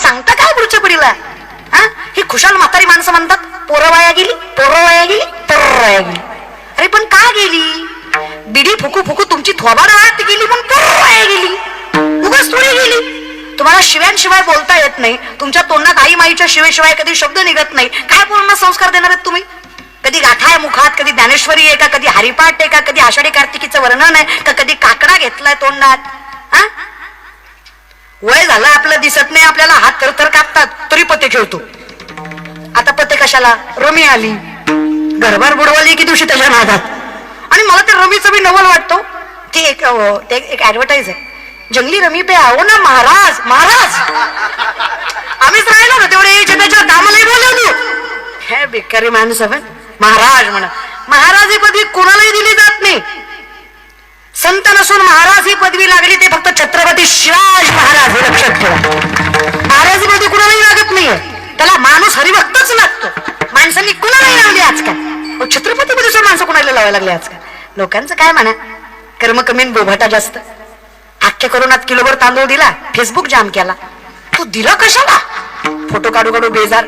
सांगता काय पुढच्या पिढीला? ही खुशाल म्हातारी माणसं म्हणतात पोरं वाया गेली, पोरं वाया गेली, पोरं वाया गेली. अरे पण का गेली? बिडी फुकू फुकू तुमची थोबाड आत गेली, पण पोरं वाया गेली. उगाच थोडी गेली. तुम्हाला शिव्यांशिवाय बोलता येत नाही, तुमच्या तोंडात आई माईच्या शिवेशिवाय कधी शब्द निघत नाही. काय पूर्ण संस्कार देणार आहेत तुम्ही? कधी गाथा आहे मुखात, कधी ज्ञानेश्वरी आहे का, कधी हरिपाठ आहे का, कधी आषाढी कार्तिकीचं वर्णन आहे का, कधी काकडा घेतलाय तोंडात? वय झालं आपलं, दिसत नाही आपल्याला, हात थरथर कापतात, तरी पत्ते खेळतो. आता पत्ते कशाला? रमी आली, घरभर बुडवली की दिवशी त्याच्या नादात. आणि मला ते रमीचं बी नवल वाटतो. ती एक ऍडव्हर्टाईज आहे, जंगली रमी पे आओ ना महाराज. महाराज आम्हीच राहिलो ना तेवढे त्याच्या दामालाही बोलवलो. हे बेकारी माणसं पण महाराज म्हणा. महाराज ही पदवी कोणालाही दिली जात नाही. संत नसून महाराज ही पदवी लागली ते फक्त छत्रपती शिवाजी महाराज, हे लक्षात ठेवा. महाराज ही पदवी कुणालाही लागत नाहीये, त्याला माणूस हरिभक्तच लागतो. माणसांनी कुणालाही लावली आजकाल. छत्रपती पदवीच्या माणसं कुणाला लावायला लागले आजकाल. लोकांचं काय म्हणा, कर्म कमी बोभाटा जास्त. अख्ख्या करोनात किलोभर तांदूळ दिला, फेसबुक जाम केला. तू दिला कशाला? फोटो काढू काढू बेजार.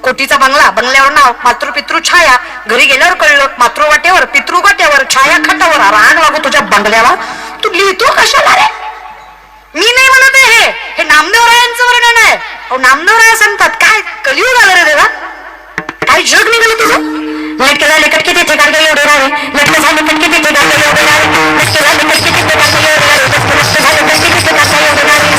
कोटीचा बंगला, बंगल्यावर नाव मातृ पितृ छाया. घरी गेल्यावर कळलं मातृ वाट्यावर, पितृ वाट्यावर, छाया खटावर. राग लागू तुझ्या बंगल्याला. तू लिहितो कशाला रे? मी नाही म्हणत आहे, हे नामदेवरायांचं वर्णन आहे. नामदेवराय सांगतात काय कलियुग आलं रे देवा, काय जग निघालं तुझं. लटके झाले कटके तिथे काढले एवढे रावे, लटके झाले कटके तिथे काढले एवढे रावे, लटके झाले कटके तिथे काढले एवढे रावे, लटके झाले कटके तिथे काढले एवढे रावे,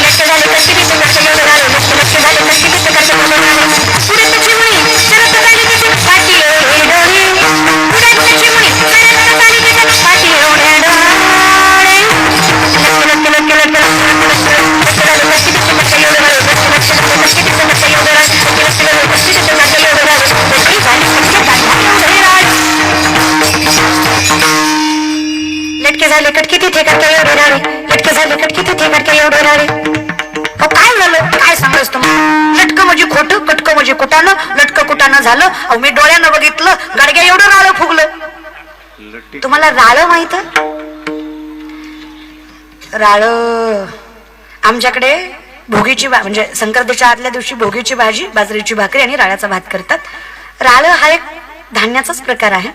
लटके झाले कटके तिथे काढले एवढे रावे, लटके झाले कटके तिथे काढले एवढे रावे. पुढे त्याची मुळी शरद झाली तिथे पाठी एवढे डोळे, पुढे त्याची मुळी शरद झाली तिथे पाठी एवढे डोळे, लटके लटके लटके लटके लटके झाले कटके तिथे काढले एवढे रावे, लटके झाले कटके तिथे काढले एवढे रावे, लटके झाले कटके तिथे काढले एवढे रावे. काय झालं? काय सांगायचं तुम्हाला? लटकं म्हणजे खोटं, कटकं म्हणजे कुटानं, लटकं कुटानं झालं. अहो मी डोळ्यानं बघितलं, गाडग्या एवढं राळं फुगलं. तुम्हाला राळं माहित? राळं आमच्याकडे भोगीची म्हणजे संक्रांतीच्या आदल्या दिवशी भोगीची भाजी, बाजरीची भाकरी आणि राळ्याचा भात करतात. राळं हा एक धान्याचाच प्रकार आहे.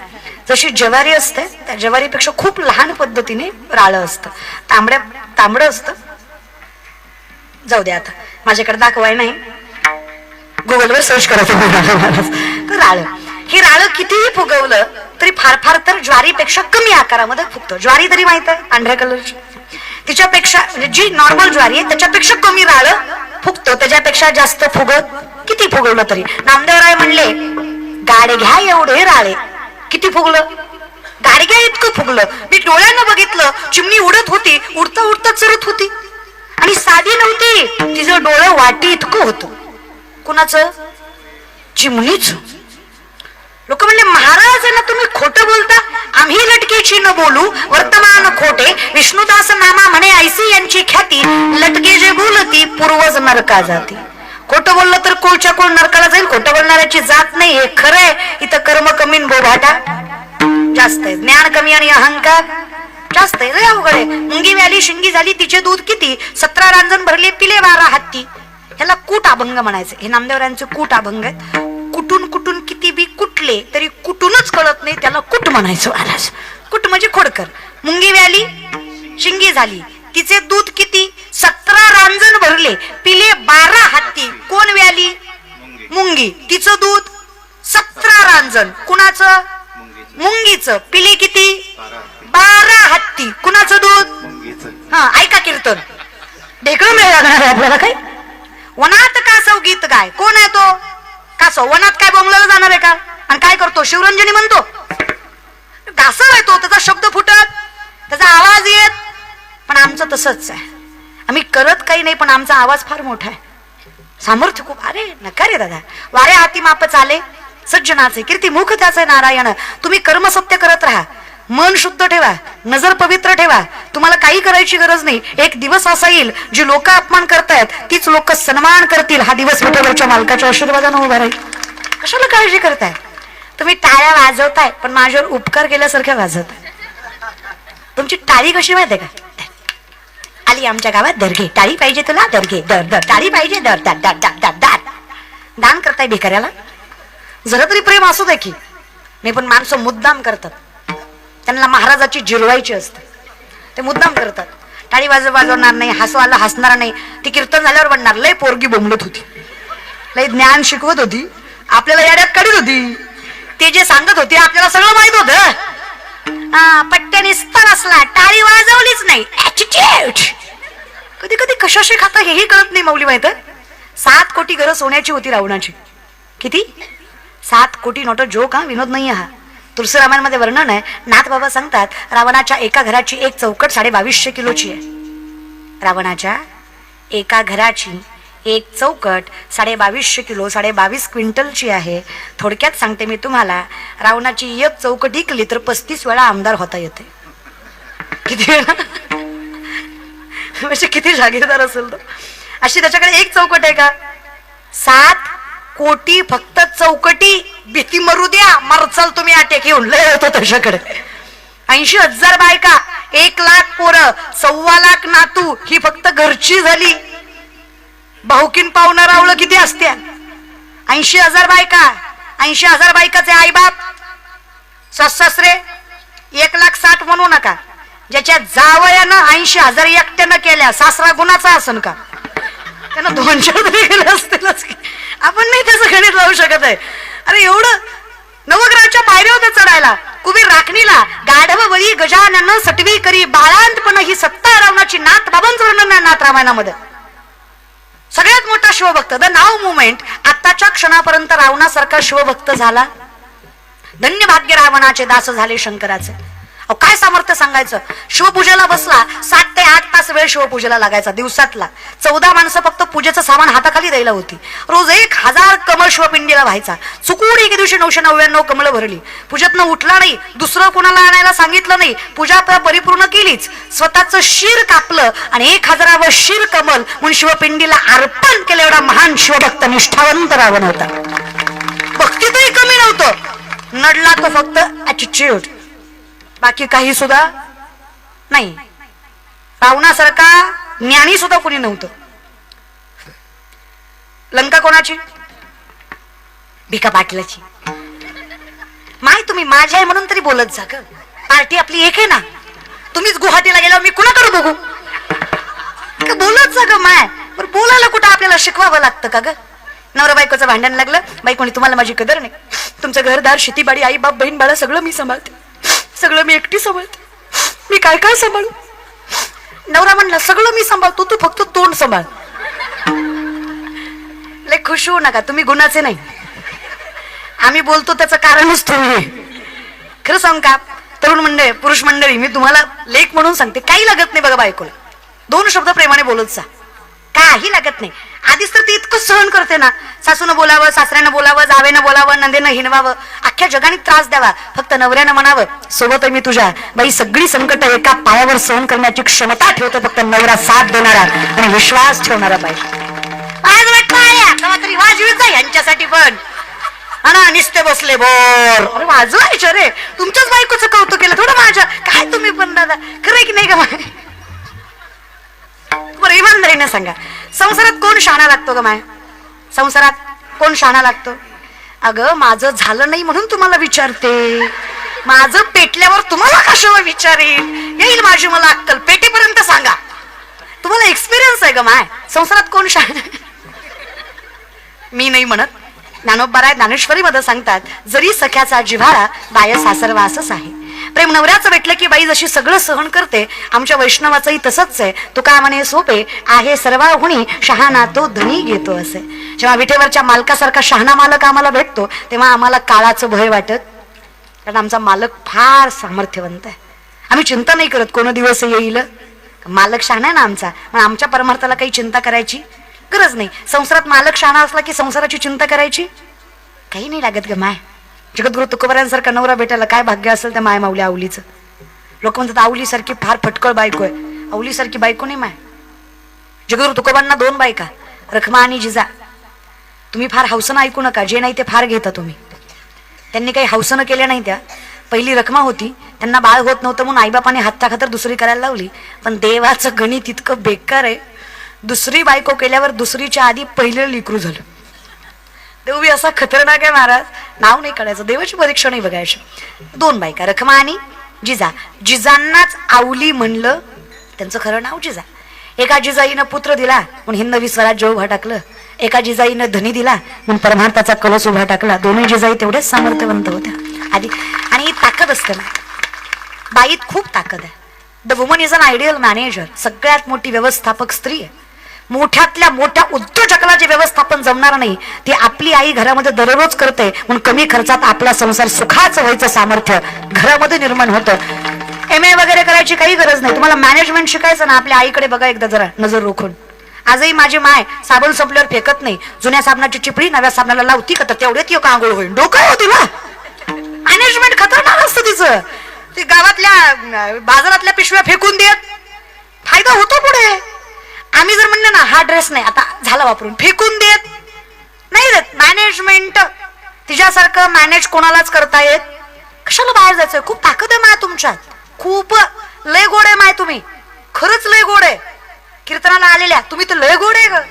जशी ज्वारी असते त्या ज्वारीपेक्षा खूप लहान पद्धतीने राळं असतं. तांबडं असतं. जाऊ द्या, आता माझ्याकडे दाखवाय नाही, गुगलवर सर्च करायचं. तर राळं, ही राळं कितीही फुगवलं तरी फार फार तर ज्वारीपेक्षा कमी आकारामध्ये फुगतं. ज्वारी तरी माहित आहे, पांढऱ्या कलरची. तिच्यापेक्षा म्हणजे जी नॉर्मल ज्वारी आहे त्याच्यापेक्षा कमी राळं फुगतं, त्याच्यापेक्षा जास्त फुगत किती फुगवलं तरी. नामदेवराय म्हणले गाडघ्या एवढे राळे. किती फुगलं? गाडघ्या इतकं फुगलं. मी डोळ्यानं बघितलं, चिमणी उडत होती, उडता उडता चरत होती आणि साधी नव्हती, तिचं डोळं वाटी इतकं होतं. कुणाचं? चिमणीच. लोक म्हणले महाराजांना तुम्ही खोटं बोलता. आम्ही लटकेची न बोलू वर्तमान खोटे, विष्णुदास नामा म्हणे ऐसी यांची ख्याती, लटके जे बोलती पूर्वज नरका जाती. खोटं बोललं तर कुळच्या कुळ नरकाला जाईल. खोटं बोलणाऱ्याची जात नाही, हे खरंय. इथं कर्म कमी बोभाटा जास्त आहे, ज्ञान कमी आणि अहंकार जास्त आहे. लय अवघड आहे. मुंगी व्याली शिंगी झाली तिचे दूध किती, 17 रांजण भरले पिले 12 हत्ती. ह्याला कूट अभंग म्हणायचे. हे नामदेवरायांचे कूट अभंग आहेत. कुटून कुटून किती बी कुटले तरी कुटूनच कळत नाही, त्याला कुट म्हणायचं महाराज. कुट म्हणजे खोडकर. मुंगी व्याली शिंगी झाली तिचे दूध किती, 17 रांजण भरले पिले 12 हत्ती. कोण व्याली? मुंगी. तिचं दूध 17 रांजण. कुणाचं? मुंगीचं. पिले किती? 12 हत्ती. कुणाचं दूध? हा, ऐका कीर्तन. ढेकळं मिळालं लागणार आहे आपल्याला. काय वनात कासव गीत गाय. कोण आहे तो कासव? वनात काय बोंबलायला जाणार आहे का? आणि काय करतो? शिवरंजनी म्हणतो. कासव आहे तो, त्याचा शब्द फुटत, त्याचा आवाज येत. पण आमचं तसंच आहे. आम्ही करत काही नाही पण आमचा आवाज फार मोठा आहे, सामर्थ्य खूप. अरे नका रे दादा. वारे हाती माप चाले सज्जनाचे, कीर्ती मुख त्याचे नारायण. तुम्ही कर्म सत्य करत राहा, मन शुद्ध ठेवा, नजर पवित्र ठेवा. तुम्हाला काही करायची गरज नाही. एक दिवस असा येईल जी लोक अपमान करतायत तीच लोक सन्मान करतील. हा दिवस विठोबाच्या मालकाच्या आशीर्वादाने उभा राहील. कशाला काळजी करताय? तुम्ही टाळ्या वाजवताय पण माझ्यावर उपकार केल्यासारख्या वाजवताय. तुमची टाळी कशी माहितीये का? आली आमच्या गावात, दर्घे टाळी पाहिजे तुला, दर्घे दर दर टाळी पाहिजे, दर दर दर दर दर दर. दान करताय भिकाऱ्याला, जरा तरी प्रेम असू दे की. नाही पण माणसं मुद्दाम करतात, त्यांना महाराजाची जिरवायची असते, ते मुद्दाम करतात. टाळी वाजवणार नाही, हसवायला हसणार नाही. ती कीर्तन झाल्यावर म्हणणार लय पोरगी बोंबलत होती, लय ज्ञान शिकवत होती, आपल्याला याड्यात काढत होती. ते जे सांगत होते आपल्याला सगळं माहित होतं. पट्ट्या निस्ता नसला, टाळी वाजवलीच नाही. कधी कधी कशाशी खाता हेही कळत नाही. माऊली माहित 7 कोटी घरं सोन्याची होती रावणाची. किती? 7 कोटी. नॉट अ जोक हा, विनोद नाही हा. तुलसी रामायणामध्ये वर्णन आहे. नाथ बाबा सांगतात रावणाच्या एका घराची एक चौकट 2250 किलोची आहे. रावणाच्या एका घराची एक चौकट 2250 किलो, 22.5 क्विंटलची आहे. थोडक्यात सांगते मी तुम्हाला, रावणाची एक चौकट इकली तर 35 वेळा आमदार होता येते. किती वेळा? म्हणजे किती जागीरदार असेल तो. अशी त्याच्याकडे एक चौकट आहे का? 7 कोटी फक्त चौकटी. भीती मरू द्या, मरचाल तुम्ही अटॅक येऊन. लय होतो त्याच्याकडे. 80,000 बायका, 1 लाख पोरं, 1.25 लाख नातू, ही फक्त घरची झाली. भाऊकीन पाहुणं रावलं किती असत्या? 80,000 बायका, 80,000 बायकाचे आई बाप, सासरे. 1,60,000 म्हणू नका. ज्याच्या जावयानं 80,000 एकट्यानं केल्या, सासरा गुणाचा असन का? त्यानं 200 तरी केलं असतीलच की. आपण नाही त्याचं गणित लावू शकत आहे. अरे एवढं नवग्रहाच्या पायऱ्या होत्या चढायला. कुबीर राखणीला, गाढव बळी गजानन सटवी करी, बाळांतपण ही सत्ता रावणाची. नाथ बाबांचं वर्णन आहे नाथ रामायणामध्ये. सगळ्यात मोठा शिवभक्त, द नाव मुवमेंट, आत्ताच्या क्षणापर्यंत रावणासारखा शिवभक्त झाला. धन्य भाग्य रावणाचे दास झाले शंकराचे. अहो काय सामर्थ्य सांगायचं. शिवपूजेला बसला 7 ते 8 तास वेळ शिवपूजेला लागायचा दिवसातला. 14 माणसं फक्त पूजेचं सामान हाताखाली द्यायला होती. रोज 1000 कमळ शिवपिंडीला व्हायचा. चुकून एक दिवशी 999 कमळ भरली. पूजेतनं उठला नाही, दुसरं कोणाला आणायला सांगितलं नाही, पूजा परिपूर्ण केलीच. स्वतःचं शिर कापलं आणि 1000वे शिर कमल म्हणून शिवपिंडीला अर्पण केलं. एवढा महान शिवभक्त निष्ठावंत रावण होता. भक्तीतही कमी नव्हतं. नडला तो फक्त ॲटिट्यूड, बाकी काही सुद्धा नाही. रावणासारखा ज्ञानी सुद्धा कोणी नव्हतं. लंका कोणाची? भिका पाटलाची. माय तुम्ही माझ्या आहे म्हणून तरी बोलत जा ग. पार्टी आपली एक आहे ना. तुम्हीच गुवाहाटीला गेल्यावर मी कुणाकडे बघू? बोलत जा ग माय. बरं बोलायला कुठं आपल्याला शिकवावं लागतं का ग? नवरा बायकोचं भांडण लागलं, बायकोनी तुम्हाला माझी कदर नाही, तुमचं घरदार शेतीबाडी आई बाप बहीण बाळा सगळं मी सांभाळते, सगळं मी एकटी सांभाळते, मी काय काय सांभाळू? नवरा म्हणला सगळं मी सांभाळतो, तू फक्त तोंड सांभाळ. लय खुश होऊ नका, तुम्ही गुणाचे नाही. आम्ही बोलतो त्याचं कारणच तुम्ही. खरं सांग का तरुण मंडळी, पुरुष मंडळी, मी तुम्हाला लेख म्हणून सांगते, काही लागत नाही बघा बायकोला. 2 शब्द प्रेमाने बोलत जा, काही लागत नाही. आधीच तर ती इतकं सहन करते ना. सासूनं बोलावं, सासऱ्यानं बोलावं, जावेनं बोलावं, नंदेनं हिणवावं, अख्ख्या जगाने त्रास द्यावा, फक्त नवऱ्यानं म्हणावं सोबत आहे मी तुझ्या. बाई सगळी संकट एका पायावर सहन करण्याची क्षमता ठेवतो फक्त नवरा, साथ देणारा आणि विश्वास ठेवणारा पाहिजे. तरी वाजवीच आहे यांच्यासाठी पण. आणि नुसते बसले बोर. अरे वाजवायचं रे, तुमच्याच बायकोचं कौतुक केलं थोडं माझ्या. काय तुम्ही पण दादा, खरंय की नाही का? बरं इमानदारीने सांगा, संसारात कोण शहाणा लागतो ग माय? संसारात कोण शहाणा लागतो? अगं माझं झालं नाही म्हणून तुम्हाला विचारते. माझं पेटल्यावर तुम्हाला कशावर विचारेल? येईल माझी मला अक्कल. पेटेपर्यंत सांगा, तुम्हाला एक्सपिरियन्स आहे ग माय. संसारात कोण शहाणा? मी नाही म्हणत, ज्ञानोबा ज्ञानेश्वरी मध्ये सांगतात, जरी सख्याचा जिव्हाळा बाय सासरवासच आहे. प्रेम नवऱ्याचं भेटलं की बाई जशी सगळं सहन करते, आमच्या वैष्णवाचंही तसंच आहे. तुका म्हणे सोपे आहे सर्वाहुणी, शहाणा तो धनी घेतो असे. जेव्हा विठेवरच्या मालकासारखा शहाणा मालक आम्हाला भेटतो तेव्हा आम्हाला काळाचं भय वाटत, कारण आमचा मालक फार सामर्थ्यवंत आहे. आम्ही चिंता नाही करत कोण दिवस येईल, मालक शहाणा आहे ना आमचा, पण आमच्या परमार्थाला काही चिंता करायची गरज नाही. संसारात मालक शहाणा असला की संसाराची चिंता करायची काही नाही लागत ग माय. जगद्गुरु तुकोबारांसारखा नवरा भेटायला काय भाग्य असेल त्या माय माऊली आवलीचं. लोक म्हणतात आवलीसारखी फार फटकळ बायको आहे. आवलीसारखी बायको नाही माय. जगद्गुरु तुकोबांना 2 बायका, रखमा आणि जिजा. तुम्ही फार हौसनं ऐकू नका, जे नाही ते फार घेता तुम्ही. त्यांनी काही हौसनं केल्या नाही. त्या पहिली रखमा होती, त्यांना बाळ होत नव्हतं म्हणून आईबापाने हत्या खातर दुसरी करायला लावली. पण देवाचं गणित इतकं बेकार आहे, दुसरी बायको केल्यावर दुसरीच्या आधी पहिलं लेकरू झालं. देव बी असा खतरनाक आहे महाराज, नाव नाही काढायचं, देवाची परीक्षा नाही बघायची. 2 बायका, रखमा आणि जिजा. जिजांनाच आवली म्हणलं, त्यांचं खरं नाव जिजा. एका जिजाईनं पुत्र दिला म्हणून हिंदवी स्वराज्य उभा टाकलं, एका जिजाईनं धनी दिला म्हणून परमार्थाचा कलश उभा टाकला. दोन्ही जिजाई तेवढेच सामर्थ्यवंत होत्या आधी. आणि ही ताकद असते ना, बाईत खूप ताकद आहे. The woman is an ideal manager. सगळ्यात मोठी व्यवस्थापक स्त्री आहे. मोठ्यातल्या मोठ्या उद्योजकाला जे व्यवस्थापन जमणार नाही ते आपली आई घरामध्ये दररोज करते, म्हणून कमी खर्चात आपला संसार सुखाचं व्हायचं सामर्थ्य घरामध्ये निर्माण होतं. MA वगैरे करायची काही गरज नाही. तुम्हाला मॅनेजमेंट शिकायचं ना, आपल्या आईकडे बघा एकदा जरा नजर रोखून. आजही माझी माय साबण संपल्यावर फेकत नाही, जुन्या साबणाची चिपडी नव्या साबणाला लावती का, तर तेवढ्यात एक आंघोळ होईल. डोकं होती ना, मॅनेजमेंट खतरनाक असतं तिचं. ती गावातल्या बाजारातल्या पिशव्या फेकून देत, फायदा होतो पुढे. आम्ही जर म्हणलं ना हा ड्रेस नाही आता झाला वापरून, फेकून देत नाही देत. मॅनेजमेंट तिच्यासारखं मॅनेज कोणालाच करता येत. कशाला बाहेर जायचंय? खूप ताकद आहे माय तुमच्यात, खूप लय गोड आहे माय तुम्ही, खरंच लय गोड आहे. कीर्तनाला आलेल्या तुम्ही तर लय गोड आहे ग.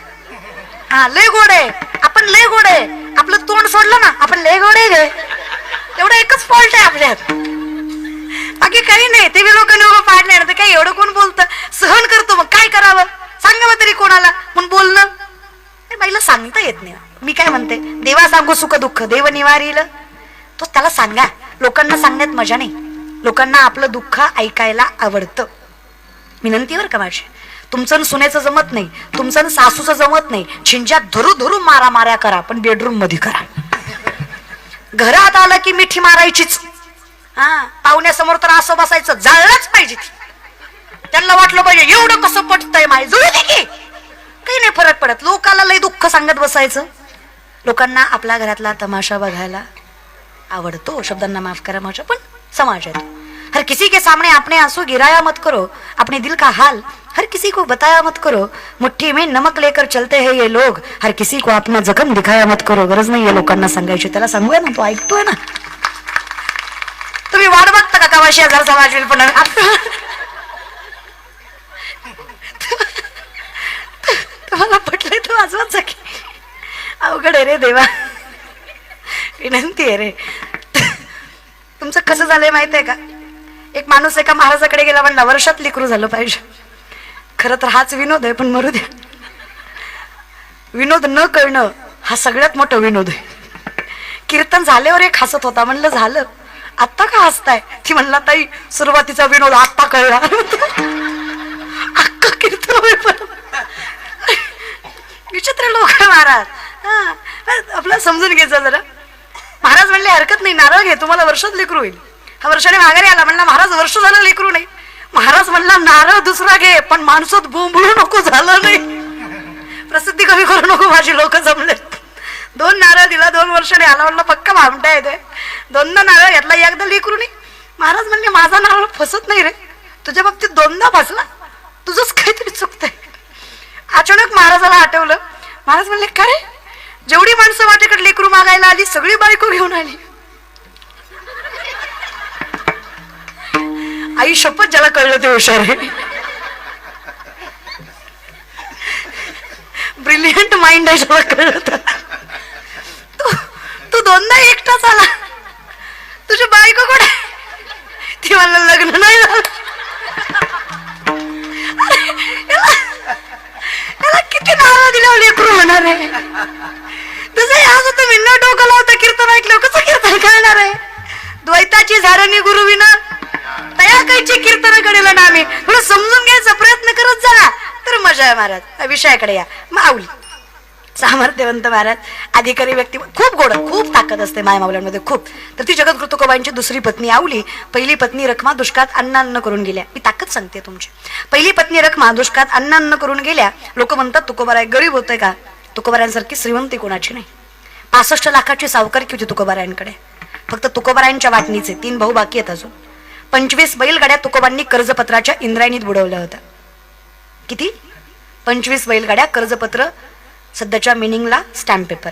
हा लय गोड आहे, आपण लय गोड आहे. आपलं तोंड सोडलं ना आपण लय गोड आहे ग. एवढं एकच फॉल्ट आहे आपल्यात, बाकी काही नाही. ते लोकांनी उभं पाडले ना, काही एवढं कोण बोलतं, सहन करतो. मग काय करावं सांगावं तरी कोणाला, म्हणून बोलणं बाईला सांगता येत नाही. मी काय म्हणते, देवा सांगू सुख दुःख देव निवारील, तो त्याला सांगा. लोकांना सांगण्यात मजा नाही, लोकांना आपलं दुःख ऐकायला आवडतं. विनंती बरं का माझी, तुमचं सुनेचं जमत नाही, तुमचं सासूचं जमत नाही, छिंजात धरू धरू मारा माऱ्या करा, पण बेडरूम मध्ये करा. घरात आलं की मिठी मारायचीच. हा पाहुण्यासमोर तर असं बसायचं, जाळलंच पाहिजे. त्यांना वाटलं पाहिजे एवढं कसं पटतंय माय, जुळू दे की, काही नाही फरक पडत. लोकाला लय दुःख सांगत बसायचं. लोकांना आपल्या घरातला तमाशा बघायला आवडतो. शब्दांना माफ करा माझ्या, पण समाज है. हर किसी के सामने अपने आंसू गिराया मत करो, अपने दिल का हाल हर किसी को बताया मत करो. मुट्ठी में नमक लेकर चलते हैं ये लोग, हर किसी को अपना जखम दिखाया मत करो. गरज नाही लोकांना सांगायची, त्याला सांगूया ना, तो ऐकतोय ना. तुम्ही वाट बघता का कवाशी 1000 समाज होईल? पण तुम्हाला पटले तर वाजवत जा की. अवघड आहे रे देवा, विनंती आहे रे. तुमचं कसं झालंय माहित आहे का, एक माणूस एका महाराजाकडे गेला, म्हणला वर्षात लेकरू झालं पाहिजे. खरं तर हाच विनोद आहे, पण मरू द्या. विनोद न कळणं हा सगळ्यात मोठा विनोद आहे. कीर्तन झाल्यावर एक हसत होता, म्हणलं झालं आत्ता का हसताय? ती म्हणला ताई सुरुवातीचा विनोद आत्ता कळला. अक्का कीर्तन होईपर्यंत विचित्र लोक महाराज. आपला समजून घ्यायचं जरा. महाराज म्हणले हरकत नाही, नारळ घे, तुम्हाला वर्षात लेकरू होईल. हा वर्षाने माघारी आला, म्हणला महाराज वर्ष झालं लेकरू नाही. महाराज म्हणला नारळ दुसरा घे, पण माणसात बोंबळू नको, झालं नाही. प्रसिद्धी कमी करू नको, माझी लोक जमले. 2 नारळ दिला, 2 वर्षाने आला, म्हणलं पक्का भामटा येते. 2दा नारळ घेतला, एकदा लेकरू नाही. महाराज म्हणले माझा नारळ फसत नाही रे, तुझ्या बाबतीत 2दा फसला, तुझंच काहीतरी चुकतंय. अचानक महाराजाला आठवलं. महाराज म्हणले काय, जेवढी माणसं माझ्याकडे लेकरू मागायला आली सगळी बायको घेऊन आली. आई शपथ, ज्याला कळलं ते हुशार आहे. ब्रिलियंट माइंड आहे, ज्याला कळलं तर. तू 2दा एकटाच आला, तुझी बायको कुठे? ती मला लग्न नाही झालं. याला किती नारळ दिल्यावर लेकरू होणार आहे? तसं आज तुम्ही न डोकं लावता कीर्तन ऐकलं कसं कीर्तन करणार आहे? द्वैताची झारणी गुरुविना तया कायची कीर्तन करेल ना. आम्ही थोडं समजून घ्यायचा प्रयत्न करत जा, तर मजा आहे महाराज. विषयाकडे या. माऊली सामर्थ्यवंत महाराज, अधिकारी व्यक्ती, खूप गोड, खूप ताकद असते माय माऊल्यांमध्ये खूप. तर ती जगद्गुरु तुकोबांची दुसरी पत्नी आवली. पहिली पत्नी रखमा दुष्काळात अन्न करून गेल्या. मी ताकद सांगते तुमची. पहिली पत्नी रखमा दुष्काळात अन्न करून गेल्या. लोक म्हणतात तुकोबाराय गरीब होते का? तुकोबारायांसारखी श्रीमंती कोणाची नाही. 65 लाखाची सावकारकी होती तुकोबारायांकडे. फक्त तुकोबारायांच्या वाटणीचे 3 भाऊ बाकी आहेत अजून. 25 बैलगाड्या तुकोबांनी कर्जपत्राच्या इंद्रायणीत बुडवल्या होत्या. किती? 25 बैलगाड्या, कर्जपत्र, सध्याच्या मिनिंगला स्टॅम्प पेपर.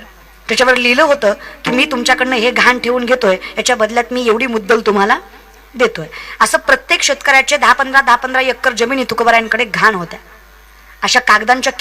त्याच्यावर लिहिलं होतं की मी तुमच्याकडनं हे घाण ठेवून घेतोय, याच्या बदल्यात मी एवढी मुद्दल तुम्हाला देतोय. असं प्रत्येक शेतकऱ्याचे 10-15 एकर जमिनी तुकोबारायांकडे घाण होत्या. अशा कागदांच्या